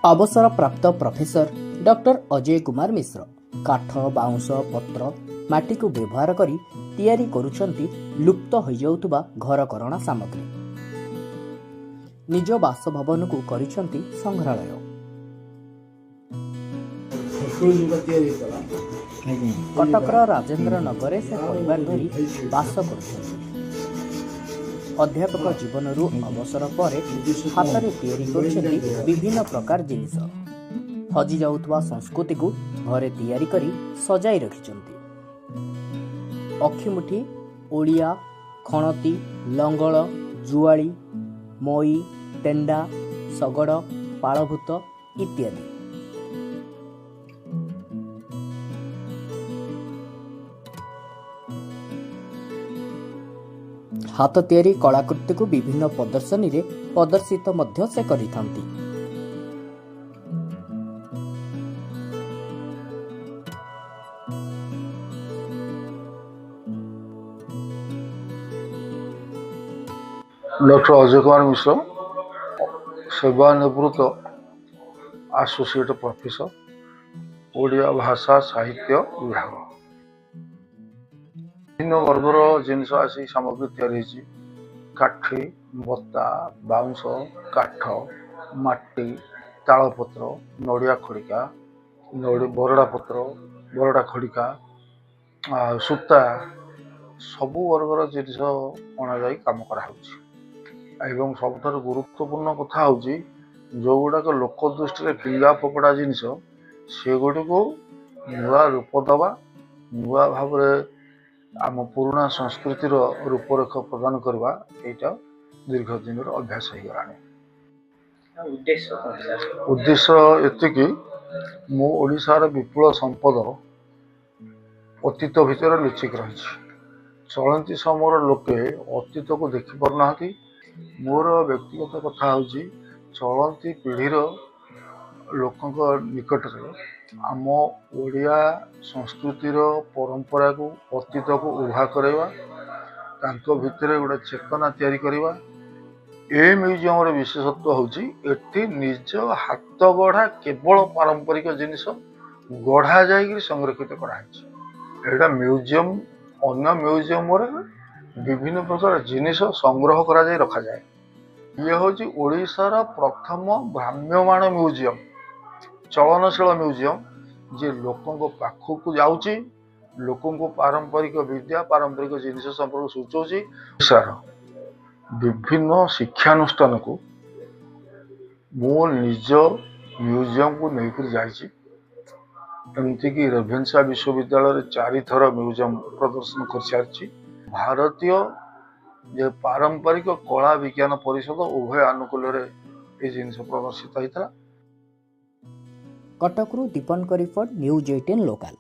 अवसरप्राप्त professor doctor Ajay Kumar Mishra काठ बाउंश पत्र माटी को व्यवहार करी तैयारी करुछंती लुप्त हो जाउतबा घरकरणा सामग्री। निज बासभवन को करिछंती संग्रहालय। कटकर राजेंद्र नगर से परिवार धरी बास करुछंती। अध्यापक जीवन अवसर पर हाथ में विभिन्न प्रकार जिनिस हजि जाउतबा संस्कृति को घरे तैयारी करी सजाई रखिछंती। अखिमुठी, ओलिया, खणती, लंगल, जुआली, मई, तेंडा, शगड़, पालभूत इत्यादि। हाथ तैयारी कलाकृति को विभिन्न प्रदर्शनी रे प्रदर्शित मध्य से करिथांती। डॉक्टर अजय कुमार मिश्र, सेवानिवृत्त एसोसिएट प्रोफेसर, ओडिया भाषा साहित्य विभाग। विभिन्न वर्गर जिनस आसी सामग्री तैयारी काठी, बत्ता, बाउंश, काठ, माटी, तालपत्र, नड़िया खड़िका, बरड़ा पत्र, बरड़ा खड़िका, सूता सबु वर्गर जिनस अणा जाई काम करा एवं सबुठार गुरुत्वपूर्ण कथा हूँ जो गुड़ाक लोक दृष्टि फिंगा फोपड़ा जिनस से गुड़ को नुआ रूप दबा नुआ भाव आम पुराणा संस्कृतिर रूपरेख प्रदान करवा यहाँ दीर्घ दिन अभ्यास हो गलानी। उद्देश्य एति मो ओडिशार विपुल संपद अतीत भितर लुचिक रही। चलती समय लोके अतीत को देखि पारना। मोर व्यक्तिगत कथा हूँ चलती पीढ़ीर लोक निकट आम ओडिया संस्कृतिर परंपरा को अतीत को उभा करवा भितर गोटे चेतना तैयारी करवा। ए म्यूजियम विशेषत्व हूँ एटी निज हाथ गढ़ा केवल पारंपरिक जिनिस गढ़ा जाए संरक्षित कराई। म्यूजियम अन्य म्यूजियम विभिन्न प्रकार जिनिस संग्रह करा जाए रखा जाए। ये हूँ ओडिशार प्रथम भ्राम्यमाण म्यूजियम, चलनशील म्यूजियम जे लोकों पाखक जाऊँगी, लोकों पारंपरिक विद्या पारंपरिक जिनिस संपर्क सूचौची। ओडिशार विभिन्न शिक्षानुष्ठान को मो निज म्यूजियम को लेकर जाइए। एमतीक रेभेन्सा विश्वविद्यालय 4 थर म्यूजियम प्रदर्शन कर सारी। भारतीय जे पारंपरिक कला विज्ञान परिषद उभय अनुकूल जिनिस प्रदर्शित होता। कटकरू दीपन रिपोर्ट न्यूज 18 लोकल।